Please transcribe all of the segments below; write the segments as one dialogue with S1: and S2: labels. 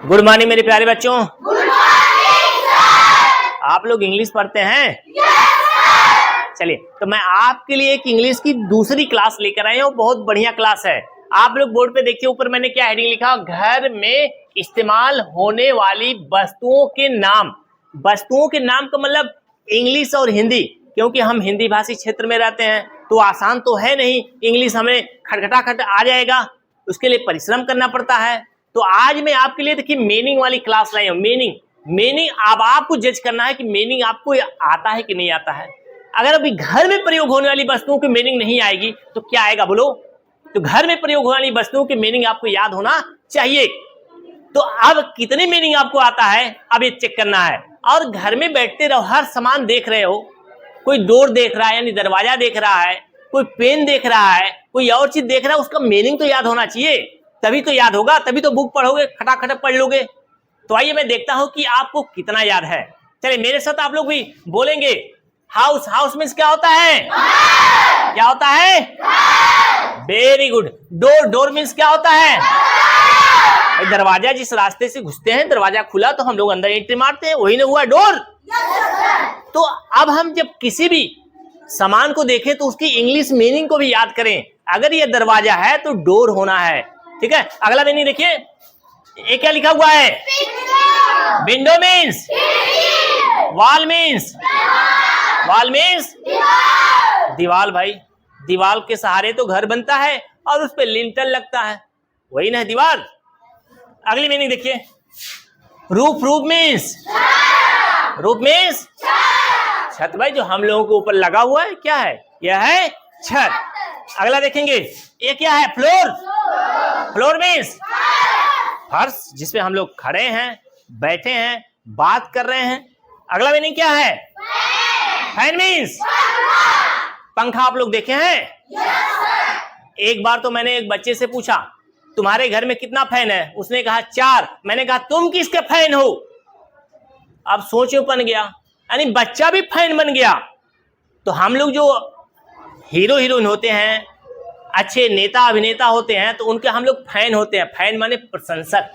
S1: Good morning मेरे प्यारे बच्चों।
S2: Good morning sir.
S1: आप लोग इंग्लिश पढ़ते हैं?
S2: Yes sir.
S1: चलिए, तो मैं आपके लिए एक इंग्लिश की दूसरी क्लास लेकर आया हूँ। बहुत बढ़िया क्लास है। आप लोग बोर्ड पे देखिए, ऊपर मैंने क्या हेडिंग लिखा, घर में इस्तेमाल होने वाली वस्तुओं के नाम। वस्तुओं के नाम का मतलब इंग्लिश और हिंदी, क्योंकि हम हिंदी भाषी क्षेत्र में रहते हैं तो आसान तो है नहीं, इंग्लिश हमें खटखटाखट आ जाएगा, उसके लिए परिश्रम करना पड़ता है। तो आज मैं आपके लिए देखिए मीनिंग वाली क्लास लाई हूँ। मीनिंग अब आपको जज करना है कि मीनिंग आपको आता है कि नहीं आता है। अगर अभी घर में प्रयोग होने वाली वस्तुओं की मीनिंग नहीं आएगी तो क्या आएगा बोलो? तो घर में प्रयोग होने वाली वस्तुओं की मीनिंग आपको याद होना चाहिए। तो अब कितनी मीनिंग आपको आता है अब ये चेक करना है। और घर में बैठते रहो, हर सामान देख रहे हो, कोई डोर देख रहा है यानी दरवाजा देख रहा है, कोई पेन देख रहा है, कोई और चीज देख रहा है, उसका मीनिंग तो याद होना चाहिए, तभी तो याद होगा, तभी तो बुक पढ़ोगे, खटाखट पढ़ लोगे। तो आइए मैं देखता हूं कि आपको कितना याद है। चलिए मेरे साथ आप लोग भी बोलेंगे। हाउस, हाउस मीन्स क्या होता है? क्या होता है? Very good. Door, door means क्या होता है? दरवाजा, जिस रास्ते से घुसते हैं, दरवाजा खुला तो हम लोग अंदर एंट्री मारते हैं, वही ना हुआ डोर। तो अब हम जब किसी भी सामान को देखें तो उसकी इंग्लिश मीनिंग को भी याद करें। अगर ये दरवाजा है तो डोर होना है, ठीक है। अगला मीनिंग देखिए, ये क्या लिखा हुआ है? Window means, wall means, wall means दीवाल। भाई दीवाल के सहारे तो घर बनता है और उस पे लिंटल लगता है, वही ना दीवार। अगली मीनिंग देखिए, roof, roof means, roof means छत। भाई जो हम लोगों के ऊपर लगा हुआ है क्या है? यह है छत। अगला देखेंगे, ये क्या है? फ्लोर, फ्लोर मीन्स फर्श, जिसपे हम लोग खड़े हैं, बैठे हैं, बात कर रहे हैं। अगला मीनिंग क्या है? फैन मीन्स पंखा। आप लोग देखे हैं? एक बार तो मैंने एक बच्चे से पूछा, तुम्हारे घर में कितना फैन है? उसने कहा 4। मैंने कहा तुम किसके फैन हो? अब सोचो बन गया, यानी बच्चा भी फैन बन गया। तो हम लोग जो हीरो हीरोइन होते हैं, अच्छे नेता अभिनेता होते हैं, तो उनके हम लोग फैन होते हैं। फैन माने प्रशंसक,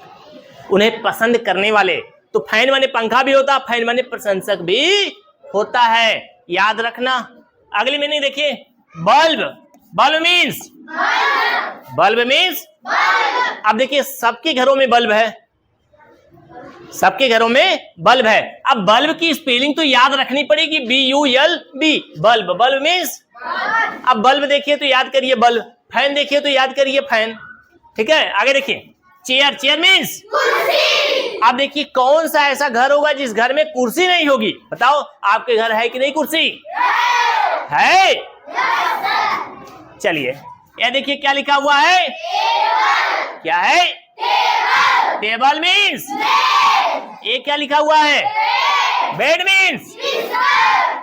S1: उन्हें पसंद करने वाले। तो फैन माने पंखा भी होता है, फैन माने प्रशंसक भी होता है, याद रखना। अगली मीनिंग देखिए, bulb, bulb means, bulb means अब देखिए सबके घरों में बल्ब है, सबके घरों में बल्ब है। अब बल्ब की स्पेलिंग तो याद रखनी पड़ेगी, BULB, बल्ब। बल्ब मीन्स, अब बल्ब देखिए तो याद करिए बल्ब, फैन देखिए तो याद करिए फैन, ठीक है। आगे देखिए, चेयर, चेयर मीन्स कुर्सी। अब देखिए कौन सा ऐसा घर होगा जिस घर में कुर्सी नहीं होगी? बताओ, आपके घर है कि नहीं कुर्सी? है। चलिए ये देखिए क्या लिखा हुआ है? क्या है? टेबल मीन्स, ये क्या लिखा हुआ है? बेड मीन्स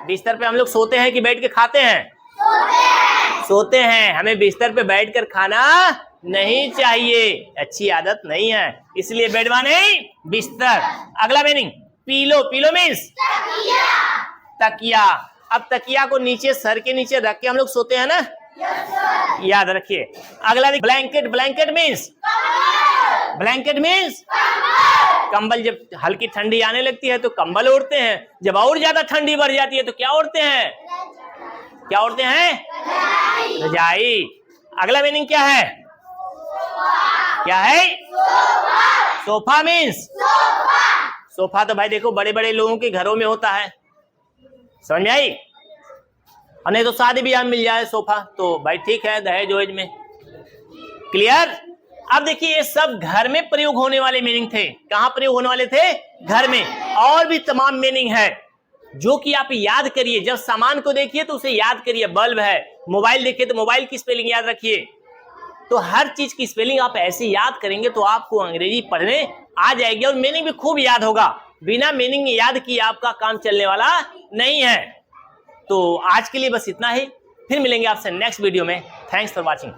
S1: बिस्तर पे हम लोग सोते हैं कि बैठ के खाते हैं? सोते हैं। हमें बिस्तर पे बैठकर खाना नहीं चाहिए, अच्छी आदत नहीं है, इसलिए बेड माने बिस्तर। अगला मीनिंग, पीलो, पीलो मीन्स तकिया। अब तकिया को नीचे, सर के नीचे रख के हम लोग सोते हैं ना, याद रखिए। अगला blanket, blanket means, blanket means कंबल। जब हल्की ठंडी आने लगती है तो कंबल ओढ़ते हैं, जब और ज्यादा ठंडी बढ़ जाती है तो क्या ओढ़ते हैं? क्या ओढ़ते हैं? रजाई। अगला मीनिंग क्या है? क्या है? सोफा मीन्स, सोफा तो भाई देखो बड़े बड़े लोगों के घरों में होता है, समझ में आई? और नहीं तो शादी ब्याह में मिल जाए सोफा तो भाई ठीक है, दहेज वहेज में। क्लियर? अब देखिए ये सब घर में प्रयोग होने वाले मीनिंग थे। कहां प्रयोग होने वाले थे? घर में। और भी तमाम मीनिंग है जो कि आप याद करिए। जब सामान को देखिए तो उसे याद करिए, बल्ब है, मोबाइल देखिए तो मोबाइल की स्पेलिंग याद रखिए। तो हर चीज की स्पेलिंग आप ऐसे याद करेंगे तो आपको अंग्रेजी पढ़ने आ जाएगी और मीनिंग भी खूब याद होगा। बिना मीनिंग याद किए आपका काम चलने वाला नहीं है। तो आज के लिए बस इतना ही, फिर मिलेंगे आपसे नेक्स्ट वीडियो में। Thanks for watching.